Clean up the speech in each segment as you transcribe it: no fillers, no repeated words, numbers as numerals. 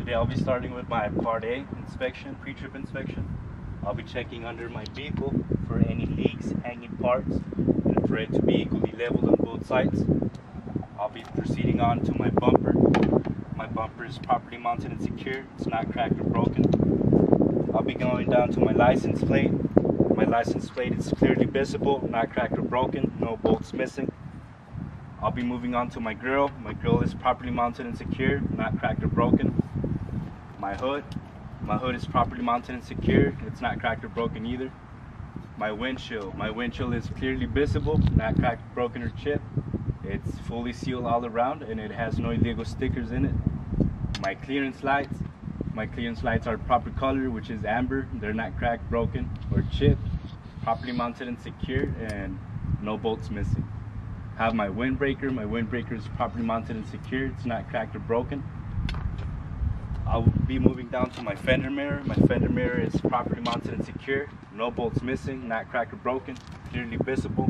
Today I'll be starting with my Part A inspection, pre-trip inspection. I'll be checking under my vehicle for any leaks, hanging parts, and for it to be equally leveled on both sides. I'll be proceeding on to my bumper. My bumper is properly mounted and secure. It's not cracked or broken. I'll be going down to my license plate. My license plate is clearly visible, not cracked or broken, no bolts missing. I'll be moving on to my grill. My grill is properly mounted and secure, not cracked or broken. My hood is properly mounted and secure. It's not cracked or broken either. My windshield is clearly visible, not cracked, broken, or chipped. It's fully sealed all around and it has no illegal stickers in it. My clearance lights are proper color, which is amber. They're not cracked, broken, or chipped. Properly mounted and secure and no bolts missing. Have my windbreaker. My windbreaker is properly mounted and secure. It's not cracked or broken. I'll be moving down to my fender mirror. My fender mirror is properly mounted and secure. No bolts missing, not cracked or broken, clearly visible.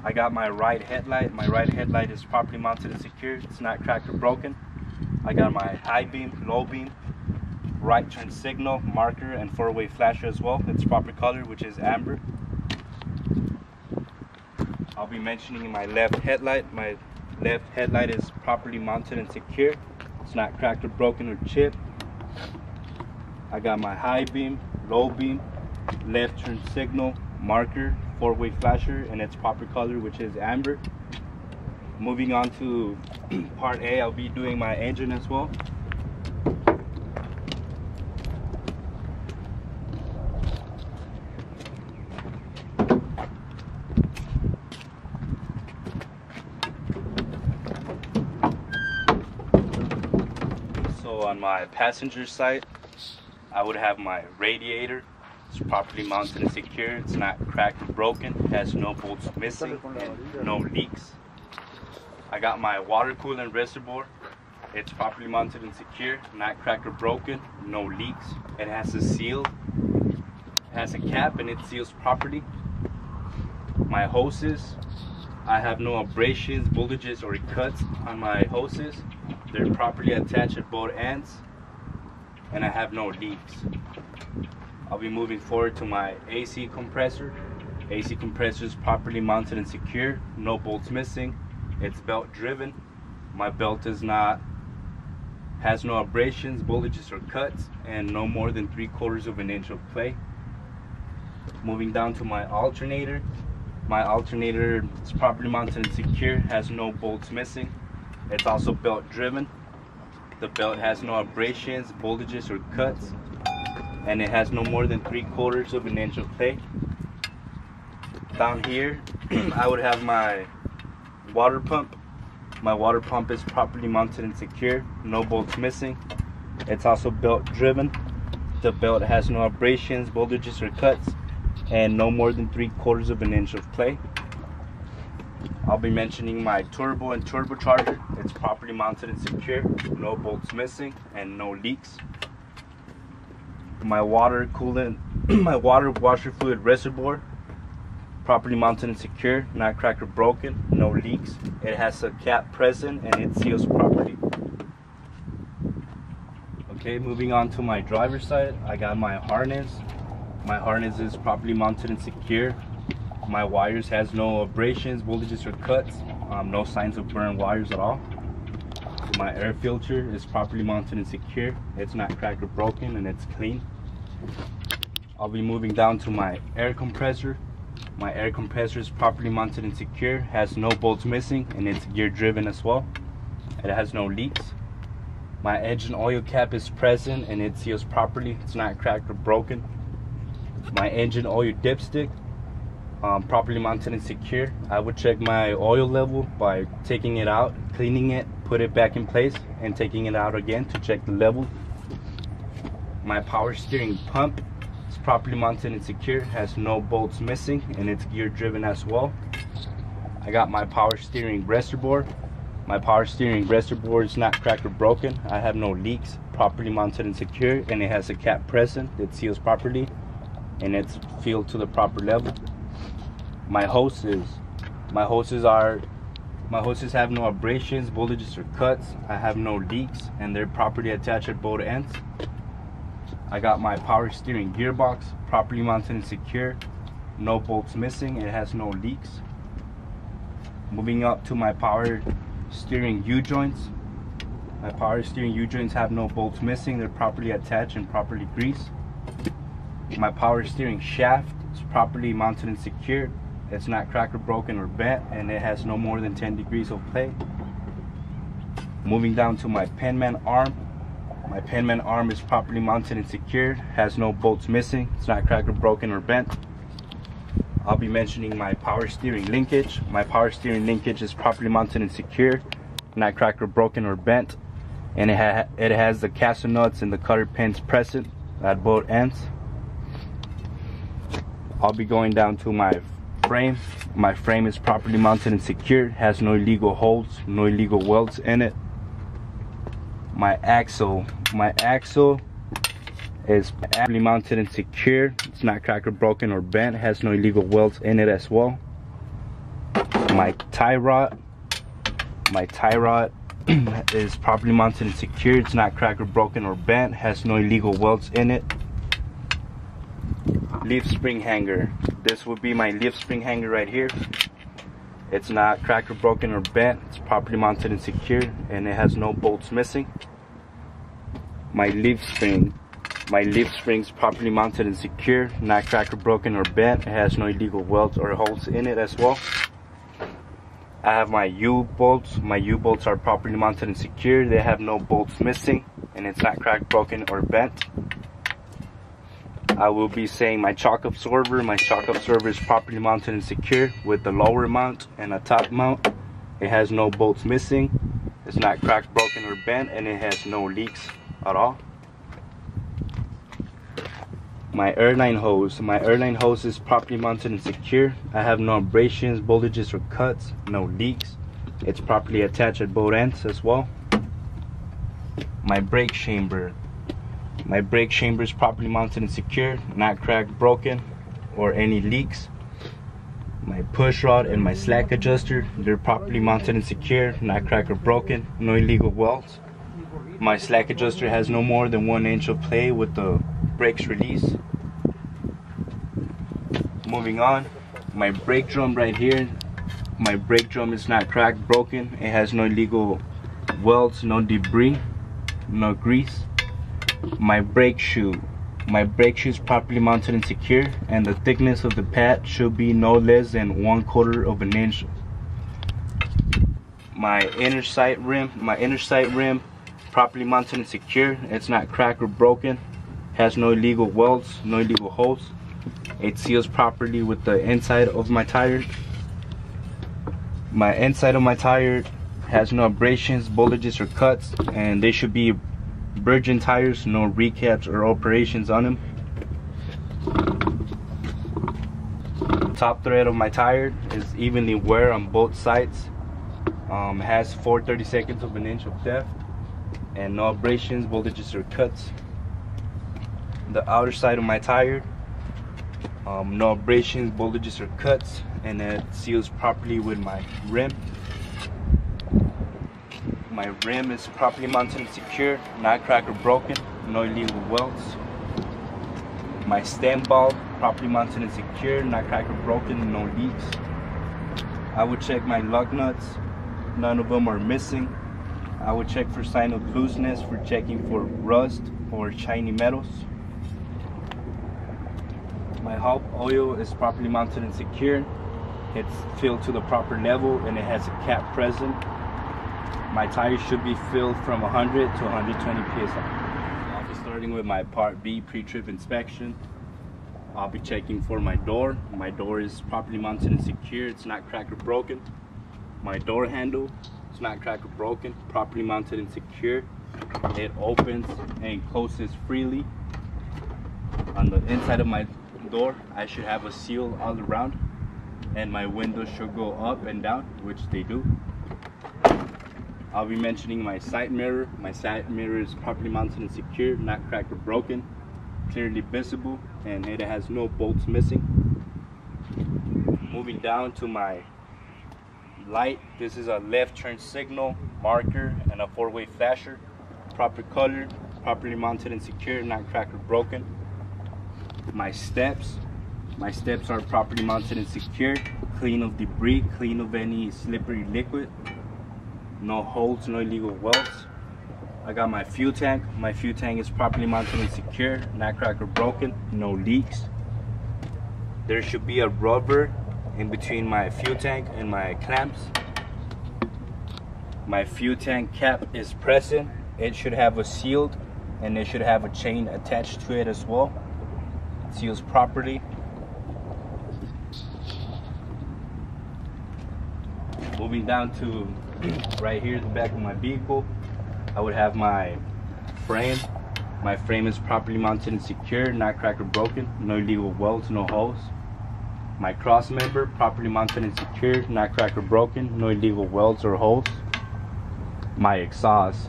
I got my right headlight. My right headlight is properly mounted and secure. It's not cracked or broken. I got my high beam, low beam, right turn signal, marker, and four-way flasher as well. It's proper color, which is amber. I'll be mentioning my left headlight. My left headlight is properly mounted and secure. It's not cracked or broken or chipped. I got my high beam, low beam, left turn signal, marker, four-way flasher, and its proper color, which is amber. Moving on to Part A, I'll be doing my engine as well. So on my passenger side, I would have my radiator. It's properly mounted and secure. It's not cracked or broken. It has no bolts missing and no leaks. I got my water coolant reservoir. It's properly mounted and secure, not cracked or broken, no leaks. It has a seal. It has a cap and it seals properly. My hoses, I have no abrasions, bulges, or cuts on my hoses. They're properly attached at both ends, and I have no leaks. I'll be moving forward to my AC compressor. AC compressor is properly mounted and secure, no bolts missing. It's belt driven. My belt has no abrasions, bulges, or cuts, and no more than 3/4 of an inch of play. Moving down to my alternator. My alternator is properly mounted and secure, has no bolts missing. It's also belt driven. The belt has no abrasions, bulges, or cuts, and it has no more than 3/4 of an inch of play. Down here, I would have my water pump. My water pump is properly mounted and secure, no bolts missing. It's also belt driven. The belt has no abrasions, bulges, or cuts, and no more than 3/4 of an inch of play. I'll be mentioning my turbo and turbocharger. It's properly mounted and secure, no bolts missing, and no leaks. My water coolant, my water washer fluid reservoir, properly mounted and secure, not cracked or broken, no leaks. It has a cap present and it seals properly. Okay, moving on to my driver's side, I got my harness. My harness is properly mounted and secure. My wires has no abrasions, bulges, or cuts. No signs of burned wires at all. My air filter is properly mounted and secure. It's not cracked or broken and it's clean. I'll be moving down to my air compressor. My air compressor is properly mounted and secure, has no bolts missing, and it's gear driven as well. It has no leaks. My engine oil cap is present and it seals properly. It's not cracked or broken. My engine oil dipstick, properly mounted and secure. I would check my oil level by taking it out, cleaning it, put it back in place, and taking it out again to check the level. My power steering pump is properly mounted and secure, has no bolts missing, and it's gear driven as well. I got my power steering reservoir. My power steering reservoir is not cracked or broken. I have no leaks, properly mounted and secure, and it has a cap present that seals properly, and it's filled to the proper level. My hoses are My hoses have no abrasions, bulges, or cuts. I have no leaks, and they're properly attached at both ends. I got my power steering gearbox properly mounted and secure. No bolts missing. It has no leaks. Moving up to my power steering U-joints. My power steering U-joints have no bolts missing. They're properly attached and properly greased. My power steering shaft is properly mounted and secured. It's not cracked or broken or bent, and it has no more than 10 degrees of play. Moving down to my penman arm. My penman arm is properly mounted and secured, has no bolts missing. It's not cracked or broken or bent. I'll be mentioning my power steering linkage. My power steering linkage is properly mounted and secured, not cracked or broken or bent, and it has the castle nuts and the cutter pins present at both ends. I'll be going down to my frame. My frame is properly mounted and secured, has no illegal holes, no illegal welds in it. My axle is properly mounted and secured. It's not cracked or broken or bent, has no illegal welds in it as well. My tie rod is properly mounted and secured. It's not cracked or broken or bent, has no illegal welds in it. Leaf spring hanger. This would be my leaf spring hanger right here. It's not cracked or broken or bent. It's properly mounted and secured, and it has no bolts missing. My leaf spring is properly mounted and secure, not cracked or broken or bent. It has no illegal welds or holes in it as well. I have my U-bolts. My U-bolts are properly mounted and secure. They have no bolts missing, and it's not cracked, broken, or bent. I will be saying my shock absorber. My shock absorber is properly mounted and secure with the lower mount and a top mount. It has no bolts missing. It's not cracked, broken, or bent, and it has no leaks at all. My airline hose. My airline hose is properly mounted and secure. I have no abrasions, bulges, or cuts, no leaks. It's properly attached at both ends as well. My brake chamber. My brake chamber is properly mounted and secure, not cracked, broken, or any leaks. My push rod and my slack adjuster, they're properly mounted and secure, not cracked or broken, no illegal welds. My slack adjuster has no more than 1 inch of play with the brakes release. Moving on, my brake drum right here. My brake drum is not cracked, broken. It has no illegal welds, no debris, no grease. My brake shoe. My brake shoe is properly mounted and secure, and the thickness of the pad should be no less than 1/4 of an inch. My inner sight rim, properly mounted and secure. It's not cracked or broken. Has no illegal welds, no illegal holes. It seals properly with the inside of my tire. My inside of my tire has no abrasions, bulges, or cuts, and they should be virgin tires, no recaps or operations on them. Top thread of my tire is evenly wear on both sides. Has 4/32 of an inch of depth, and no abrasions, bulges, or cuts. The outer side of my tire, no abrasions, bulges, or cuts, and it seals properly with my rim. My rim is properly mounted and secure, not cracked or broken, no illegal welds. My stem ball, properly mounted and secure, not cracked or broken, no leaks. I would check my lug nuts, none of them are missing. I would check for sign of looseness, for checking for rust or shiny metals. My hub oil is properly mounted and secure. It's filled to the proper level, and it has a cap present. My tires should be filled from 100 to 120 psi. I'll be starting with my Part B pre-trip inspection. I'll be checking for my door. My door is properly mounted and secure. It's not cracked or broken. My door handle is not cracked or broken, properly mounted and secure. It opens and closes freely. On the inside of my door, I should have a seal all around, and my windows should go up and down, which they do. I'll be mentioning my side mirror. My side mirror is properly mounted and secure, not cracked or broken, clearly visible, and it has no bolts missing. Moving down to my light. This is a left turn signal, marker, and a 4-way flasher. Proper color, properly mounted and secure, not cracked or broken. My steps are properly mounted and secure, clean of debris, clean of any slippery liquid, no holes, no illegal welds. I got my fuel tank. My fuel tank is properly mounted and secure, not cracked or broken, no leaks. There should be a rubber in between my fuel tank and my clamps. My fuel tank cap is present. It should have a sealed, and it should have a chain attached to it as well. It seals properly. Moving down to right here, the back of my vehicle, I would have my frame. My frame is properly mounted and secure, not cracked or broken, no illegal welds, no holes. My cross member, properly mounted and secure, not cracked or broken, no illegal welds or holes. My exhaust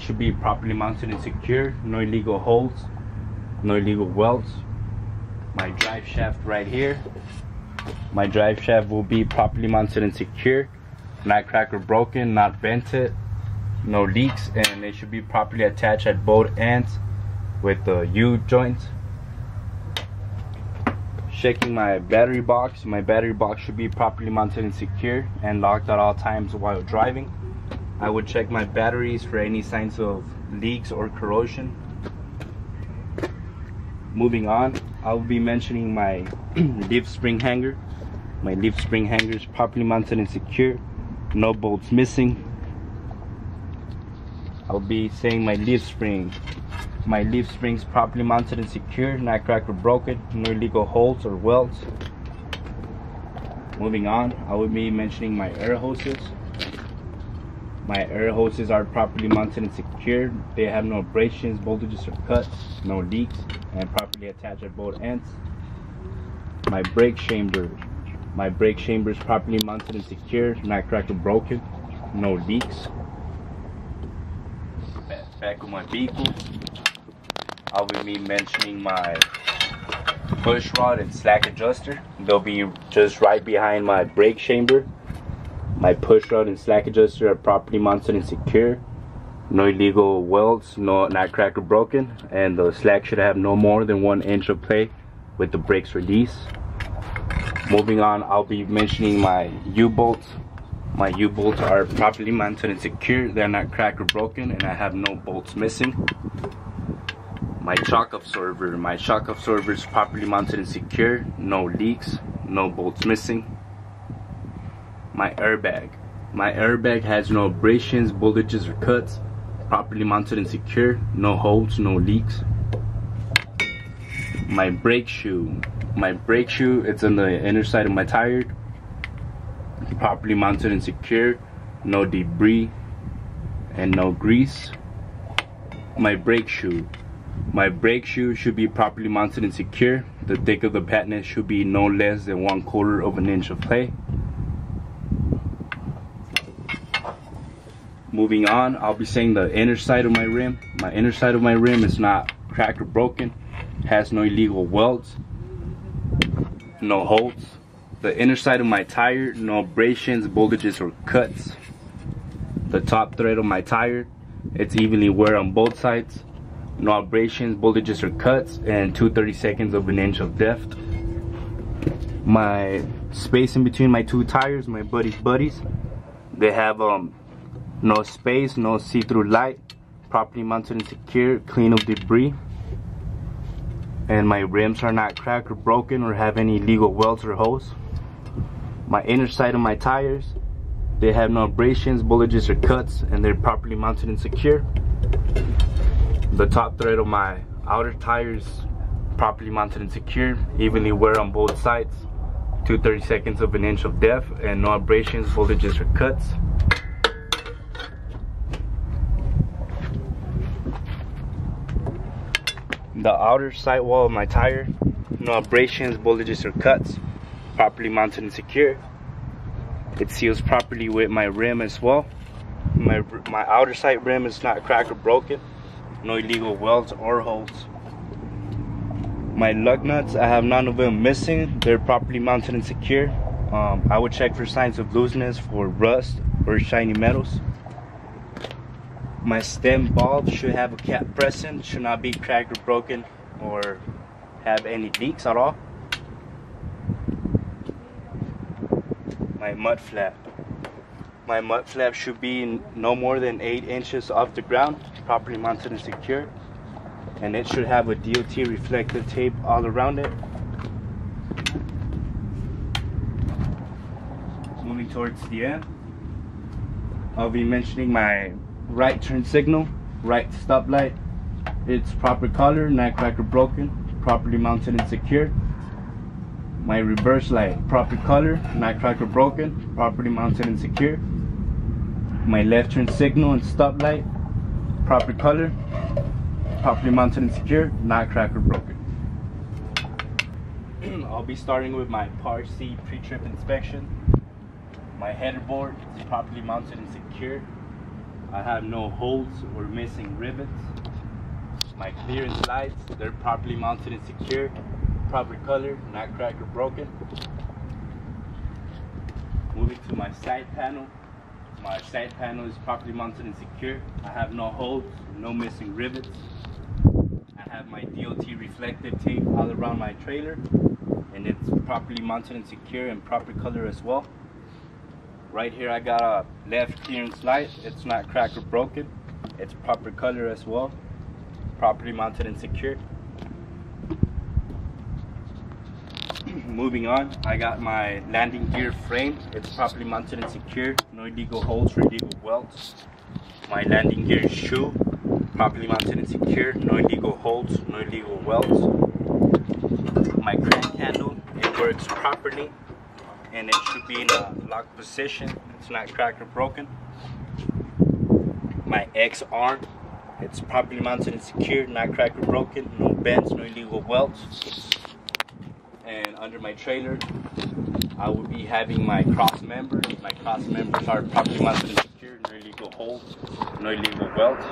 should be properly mounted and secure, no illegal holes, no illegal welds. My drive shaft right here, my drive shaft will be properly mounted and secure, not cracked or broken, not vented, no leaks, and it should be properly attached at both ends with the U-joints. Checking my battery box. My battery box should be properly mounted and secure and locked at all times while driving. I would check my batteries for any signs of leaks or corrosion. Moving on, I will be mentioning my leaf spring hanger. My leaf spring hanger is properly mounted and secure, no bolts missing. I'll be saying my leaf spring. My leaf spring is properly mounted and secure, not cracked or broken, no illegal holes or welds. Moving on, I will be mentioning my air hoses. My air hoses are properly mounted and secure. They have no abrasions, voltages, or cuts, no leaks, and properly attached at both ends. My brake chamber. My brake chamber is properly mounted and secure, not cracked or broken, no leaks. Back of my vehicle, I will be mentioning my push rod and slack adjuster. They'll be just right behind my brake chamber. My push rod and slack adjuster are properly mounted and secure, no illegal welds, not cracked or broken, and the slack should have no more than 1 inch of play with the brakes release. Moving on, I'll be mentioning my U-bolts. My U-bolts are properly mounted and secure. They're not cracked or broken, and I have no bolts missing. My shock absorber. My shock absorber is properly mounted and secure. No leaks, no bolts missing. My airbag. My airbag has no abrasions, bulges, or cuts. Properly mounted and secure. No holes, no leaks. My brake shoe. My brake shoe, it's on the inner side of my tire. Properly mounted and secure, no debris and no grease. My brake shoe. My brake shoe should be properly mounted and secure. The thick of the patent should be no less than 1/4 of an inch of play. Moving on, I'll be saying the inner side of my rim. My inner side of my rim is not cracked or broken, has no illegal welds, no holes. The inner side of my tire, no abrasions, bulges, or cuts. The top thread of my tire, it's evenly wear on both sides. No abrasions, bulges, or cuts, and 2/32 of an inch of depth. My space in between my two tires, my buddies, they have no space, no see-through light, properly mounted and secure, clean of debris. And my rims are not cracked or broken or have any illegal welds or holes. My inner side of my tires, they have no abrasions, bulges, or cuts, and they're properly mounted and secure. The top thread of my outer tires, properly mounted and secure, evenly wear on both sides, 2/32 of an inch of depth, and no abrasions, bulges, or cuts. The outer sidewall of my tire, no abrasions, bulges, or cuts, properly mounted and secure. It seals properly with my rim as well. My outer side rim is not cracked or broken, no illegal welds or holes. My lug nuts, I have none of them missing. They're properly mounted and secure. I would check for signs of looseness, for rust or shiny metals. My stem bulb should have a cap present, should not be cracked or broken or have any leaks at all. My mud flap. My mud flap should be no more than 8 inches off the ground, properly mounted and secure. And it should have a DOT reflective tape all around it. Moving towards the end, I'll be mentioning my right turn signal, right stoplight. It's proper color, not cracked or broken, properly mounted and secure. My reverse light, proper color, not cracked or broken, properly mounted and secure. My left turn signal and stoplight, proper color, properly mounted and secure, not cracked or broken. I'll be starting with my Part C pre-trip inspection. My header board is properly mounted and secure. I have no holes or missing rivets. My clearance lights, they're properly mounted and secure, proper color, not cracked or broken. Moving to my side panel. My side panel is properly mounted and secure. I have no holes, no missing rivets. I have my DOT reflective tape all around my trailer, and it's properly mounted and secure and proper color as well. Right here I got a left clearance light. It's not cracked or broken. It's proper color as well, properly mounted and secure. Moving on, I got my landing gear frame. It's properly mounted and secure. No illegal holes or illegal welds. My landing gear shoe, properly mounted and secure. No illegal holes, no illegal welds. My crank handle, it works properly, and it should be in a locked position. It's not cracked or broken. My X arm, it's properly mounted and secure, not cracked or broken, no bends, no illegal welds. And under my trailer, I will be having my cross members. My cross members are properly mounted and secure, no illegal holes, no illegal welds.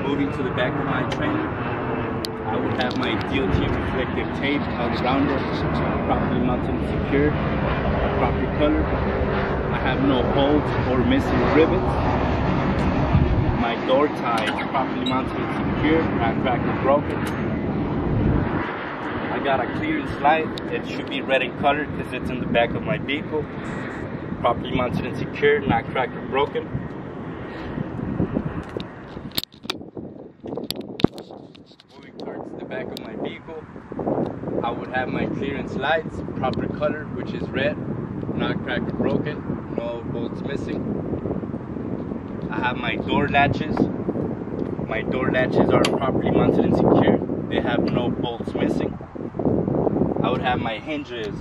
Moving to the back of my trailer, I would have my DOT reflective tape all around it, properly mounted and secure, proper color. I have no holes or missing rivets. My door tie is properly mounted and secure, not cracked or broken. I got a clearance light. It should be red in color because it's in the back of my vehicle. Properly mounted and secure, not cracked or broken. Moving towards the back of my vehicle, I would have my clearance lights, proper color, which is red, not cracked or broken, no bolts missing. I have my door latches. My door latches are properly mounted and secure. They have no bolts missing. I would have my hinges.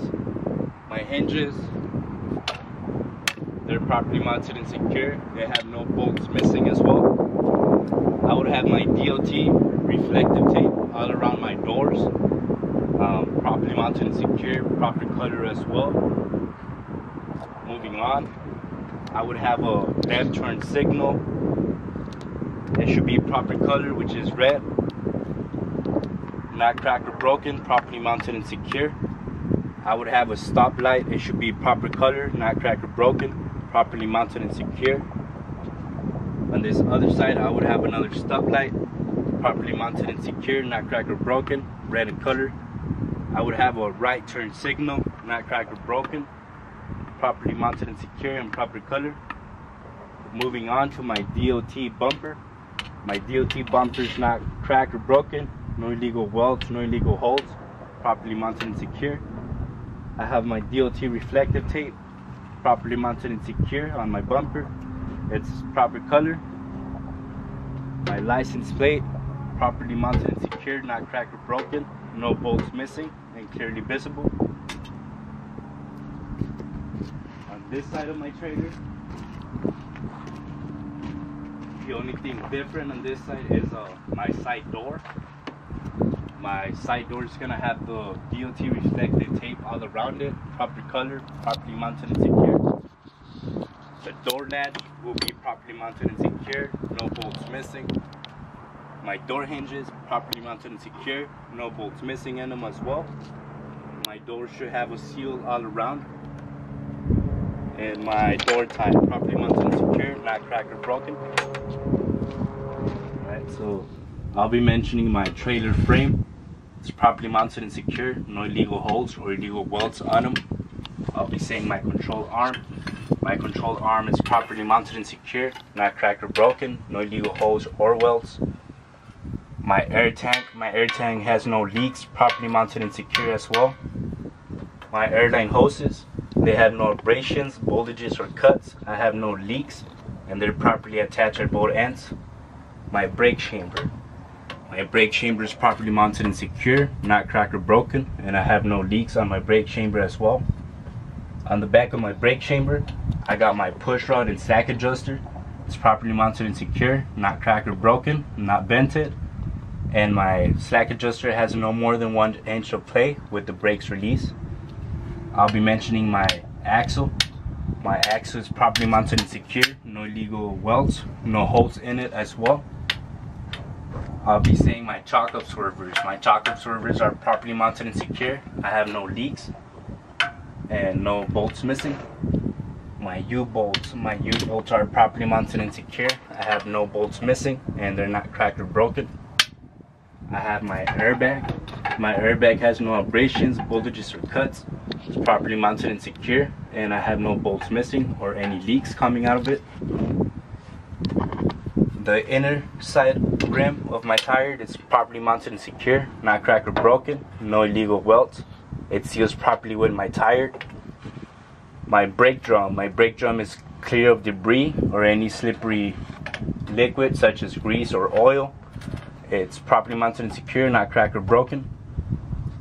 My hinges, they're properly mounted and secure. They have no bolts missing as well. I would have my DOT reflective tape all around my doors. Properly mounted and secure, proper color as well. Moving on, I would have a left turn signal. It should be proper color, which is red, not cracked or broken, properly mounted and secure. I would have a stop light. It should be proper color, not cracked or broken, properly mounted and secure. On this other side, I would have another stop light, properly mounted and secure, not cracked or broken, red in color. I would have a right turn signal, not cracked or broken, properly mounted and secure and proper color. Moving on to my DOT bumper. My DOT bumper is not cracked or broken, no illegal welds, no illegal holes, properly mounted and secure. I have my DOT reflective tape, properly mounted and secure on my bumper. It's proper color. My license plate, properly mounted and secure, not cracked or broken, no bolts missing and clearly visible. On this side of my trailer, the only thing different on this side is my side door. My side door is gonna have the DOT reflective tape all around it, proper color, properly mounted and secure. The door latch will be properly mounted and secure, no bolts missing. My door hinges properly mounted and secure, no bolts missing in them as well. My door should have a seal all around. And my door tie properly mounted and secure, not cracked or broken. Alright, so I'll be mentioning my trailer frame. It's properly mounted and secure, no illegal holes or illegal welds on them. I'll be saying my control arm. My control arm is properly mounted and secure, not cracked or broken, no illegal holes or welds. My air tank has no leaks, properly mounted and secure as well. My airline hoses, they have no abrasions, bulges or cuts. I have no leaks and they're properly attached at both ends. My brake chamber. My brake chamber is properly mounted and secure, not cracked or broken, and I have no leaks on my brake chamber as well. On the back of my brake chamber, I got my push rod and slack adjuster. It's properly mounted and secure, not cracked or broken, not bented. And my slack adjuster has no more than 1 inch of play with the brakes release. I'll be mentioning my axle. My axle is properly mounted and secure, no illegal welds, no holes in it as well. I'll be saying my chalk absorbers. My chalk absorbers are properly mounted and secure. I have no leaks and no bolts missing. My U-bolts are properly mounted and secure. I have no bolts missing and they're not cracked or broken. I have my airbag. My airbag has no abrasions, bulges or cuts. It's properly mounted and secure and I have no bolts missing or any leaks coming out of it. The inner side rim of my tire is properly mounted and secure, not cracked or broken, no illegal welds. It seals properly with my tire. My brake drum is clear of debris or any slippery liquid such as grease or oil. It's properly mounted and secure, not cracked or broken.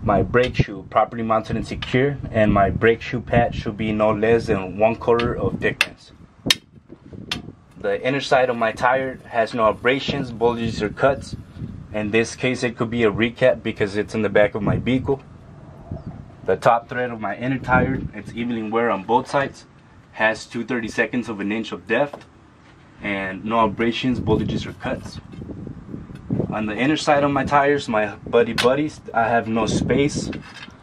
My brake shoe, properly mounted and secure, and my brake shoe pad should be no less than 1/4 of thickness. The inner side of my tire has no abrasions, bulges or cuts. In this case it could be a recap because it's in the back of my vehicle. The top thread of my inner tire, it's evenly wear on both sides, has 2/32 of an inch of depth and no abrasions, bulges or cuts. On the inner side of my tires, my buddies, I have no space,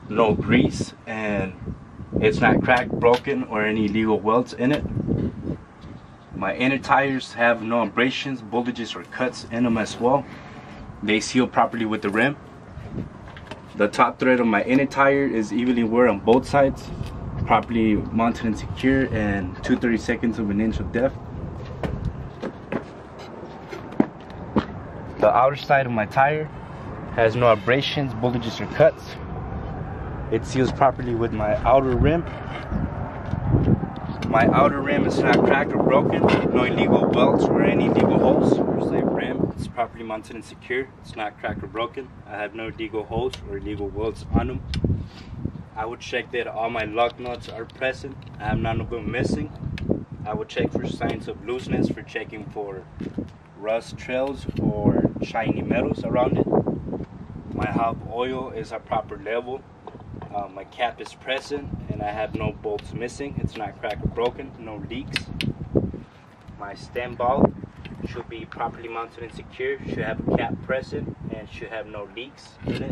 no grease, and it's not cracked, broken, or any illegal welds in it. My inner tires have no abrasions, bulges, or cuts in them as well. They seal properly with the rim. The top thread of my inner tire is evenly wear on both sides, properly mounted and secure, and 2/32 of an inch of depth. The outer side of my tire has no abrasions, bulges, or cuts. It seals properly with my outer rim. My outer rim is not cracked or broken, no illegal welds or any illegal holes. There's a rim, it's properly mounted and secure, it's not cracked or broken. I have no illegal holes or illegal welds on them. I would check that all my lug nuts are present. I have none of them missing. I would check for signs of looseness, for checking for rust trails or shiny metals around it. My hub oil is at proper level. My cap is present and I have no bolts missing. It's not cracked or broken, no leaks. My stem ball should be properly mounted and secure, should have a cap present and should have no leaks in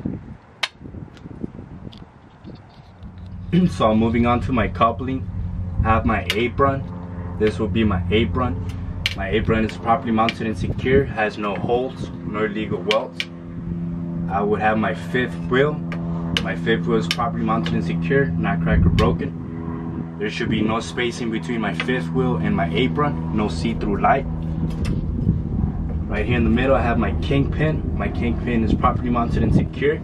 it. So moving on to my coupling, I have my apron. This will be my apron. My apron is properly mounted and secure, has no holes, no illegal welds. I would have my fifth wheel. My fifth wheel is properly mounted and secure, not cracked or broken. There should be no spacing between my fifth wheel and my apron, no see-through light. Right here in the middle I have my kingpin. My kingpin is properly mounted and secure,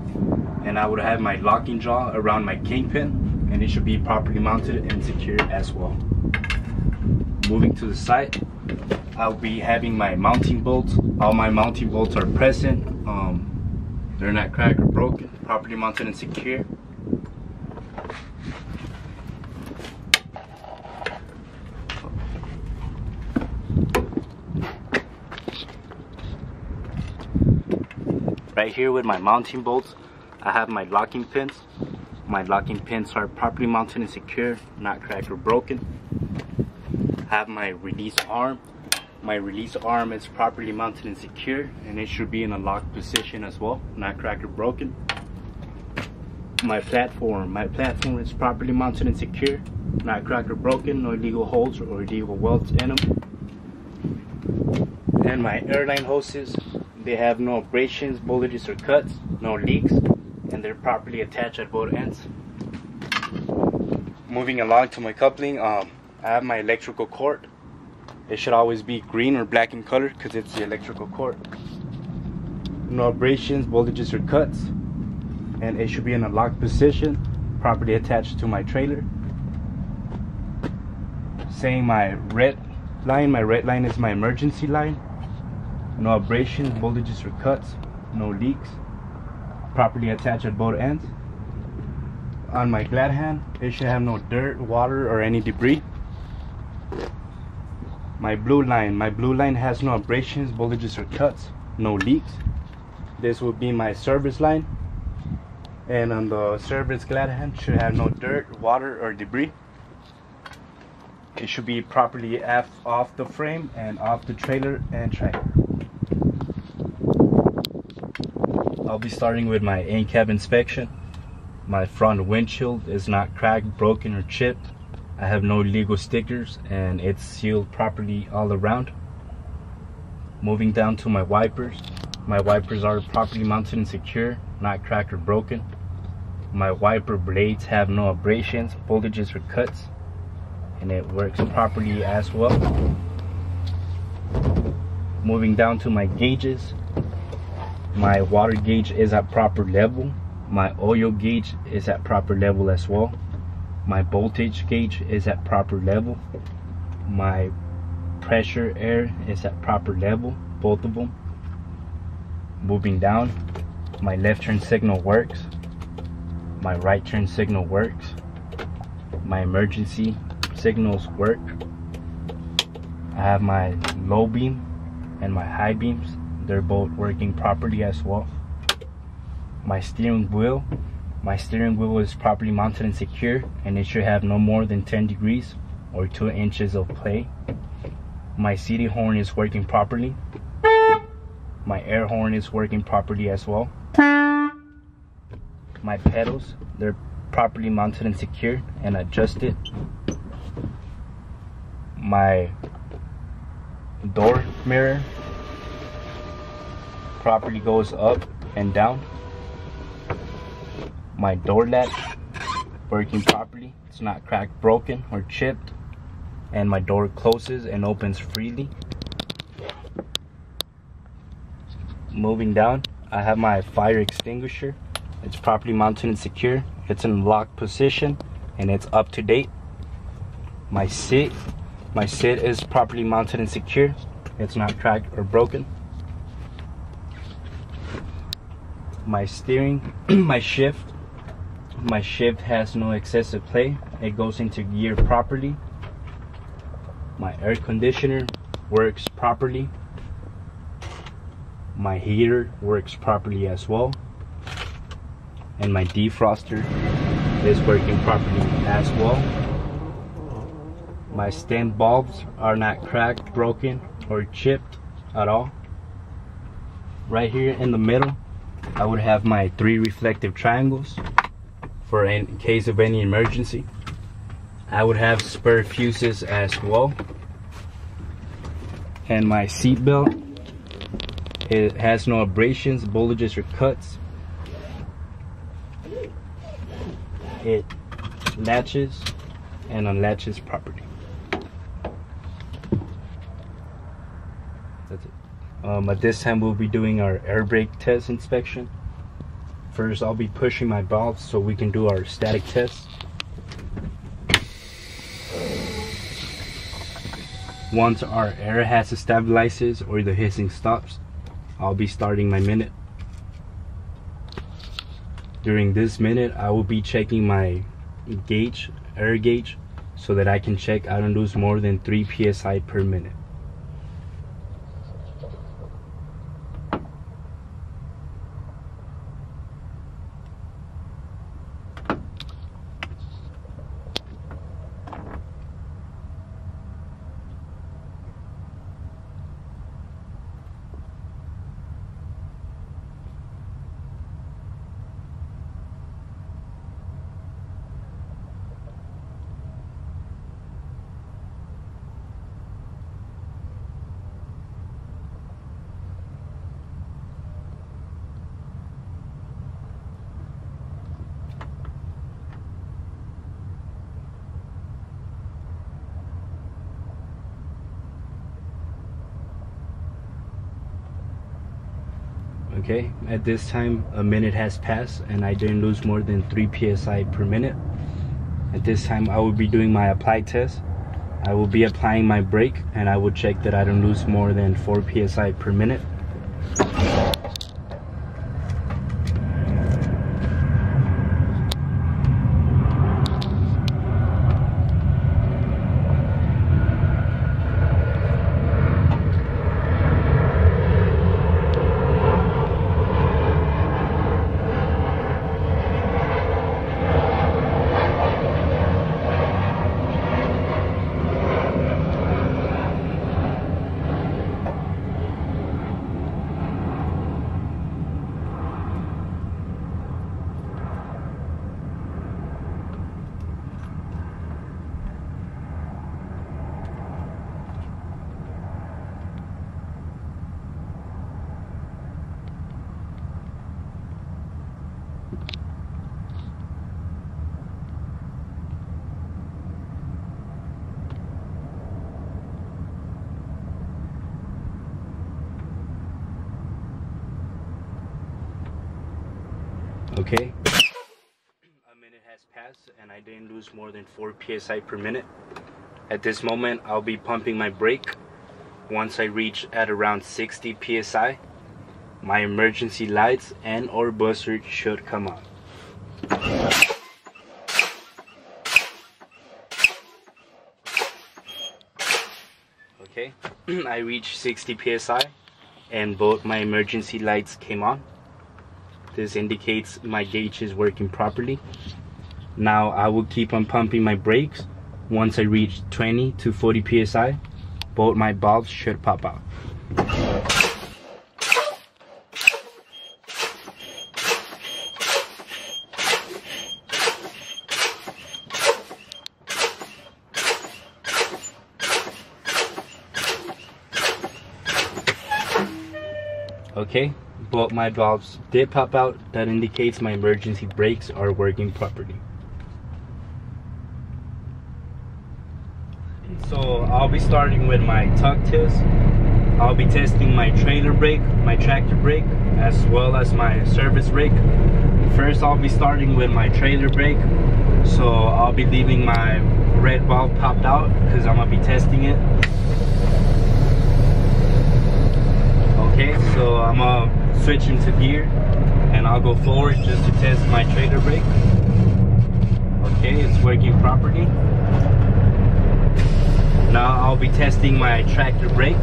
and I would have my locking jaw around my kingpin, and it should be properly mounted and secure as well. Moving to the side, I'll be having my mounting bolts. All my mounting bolts are present. They're not cracked or broken, properly mounted and secure. Right here with my mounting bolts, I have my locking pins. My locking pins are properly mounted and secure, not cracked or broken. I have my release arm. My release arm is properly mounted and secure, and it should be in a locked position as well, not cracked or broken. My platform is properly mounted and secure, not cracked or broken, no illegal holes or illegal welds in them. And my airline hoses, they have no abrasions, bulges or cuts, no leaks, and they're properly attached at both ends. Moving along to my coupling, I have my electrical cord. It should always be green or black in color because it's the electrical cord. No abrasions, bulges or cuts, and it should be in a locked position, properly attached to my trailer. Saying my red line is my emergency line. No abrasions, bulges or cuts, no leaks, properly attached at both ends. On my glad hand, it should have no dirt, water or any debris. My blue line has no abrasions, bulges or cuts, no leaks. This will be my service line, and on the service glad hand should have no dirt, water or debris. It should be properly off the frame and off the trailer and tractor. I'll be starting with my in-cab inspection. My front windshield is not cracked, broken or chipped. I have no illegal stickers and it's sealed properly all around. Moving down to my wipers are properly mounted and secure, not cracked or broken. My wiper blades have no abrasions, bulges or cuts, and it works properly as well. Moving down to my gauges, my water gauge is at proper level. My oil gauge is at proper level as well. My voltage gauge is at proper level. My pressure air is at proper level, both of them. Moving down, my left turn signal works. My right turn signal works. My emergency signals work. I have my low beam and my high beams. They're both working properly as well. My steering wheel is properly mounted and secure, and it should have no more than 10 degrees or 2 inches of play. My CD horn is working properly. My air horn is working properly as well. My pedals, they're properly mounted and secure and adjusted. My door mirror properly goes up and down. My door latch working properly, it's not cracked, broken or chipped, and my door closes and opens freely. Moving down, I have my fire extinguisher. It's properly mounted and secure, it's in locked position and it's up to date. My seat is properly mounted and secure, it's not cracked or broken. My steering, my shift has no excessive play, it goes into gear properly. My air conditioner works properly. My heater works properly as well, and my defroster is working properly as well. My stem bulbs are not cracked, broken or chipped at all. Right here in the middle I would have my 3 reflective triangles for in case of any emergency. I would have spare fuses as well. And my seat belt, it has no abrasions, bulges or cuts. It latches and unlatches properly. That's it. At this time we'll be doing our air brake test inspection. First I'll be pushing my valves so we can do our static test. Once our air hatch stabilizes or the hissing stops, I'll be starting my minute. During this minute I will be checking my gauge, air gauge, so that I can check I don't lose more than 3 psi per minute. Okay, at this time a minute has passed and I didn't lose more than 3 psi per minute. At this time I will be doing my apply test. I will be applying my brake and I will check that I don't lose more than 4 psi per minute. Okay, a minute has passed and I didn't lose more than 4 psi per minute. At this moment I'll be pumping my brake. Once I reach at around 60 psi, my emergency lights and or buzzer should come on. Okay, I reached 60 psi and both my emergency lights came on. This indicates my gauge is working properly. Now I will keep on pumping my brakes. Once I reach 20 to 40 psi, both my valves should pop out. Okay, both my valves did pop out. That indicates my emergency brakes are working properly. So I'll be starting with my tuck test. I'll be testing my trailer brake, my tractor brake, as well as my service brake. First I'll be starting with my trailer brake. So I'll be leaving my red valve popped out because I'm gonna be testing it. Okay, so I'm gonna switch into gear and I'll go forward just to test my trailer brake. Okay, it's working properly. Now I'll be testing my tractor brake.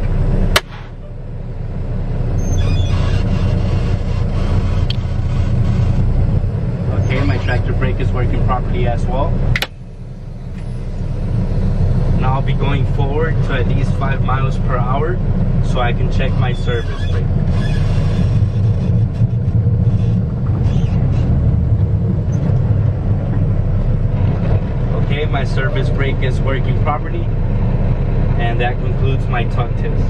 Okay, my tractor brake is working properly as well. Now I'll be going forward to at least 5 miles per hour so I can check my service brake. Okay, my service brake is working properly, and that concludes my tuck test.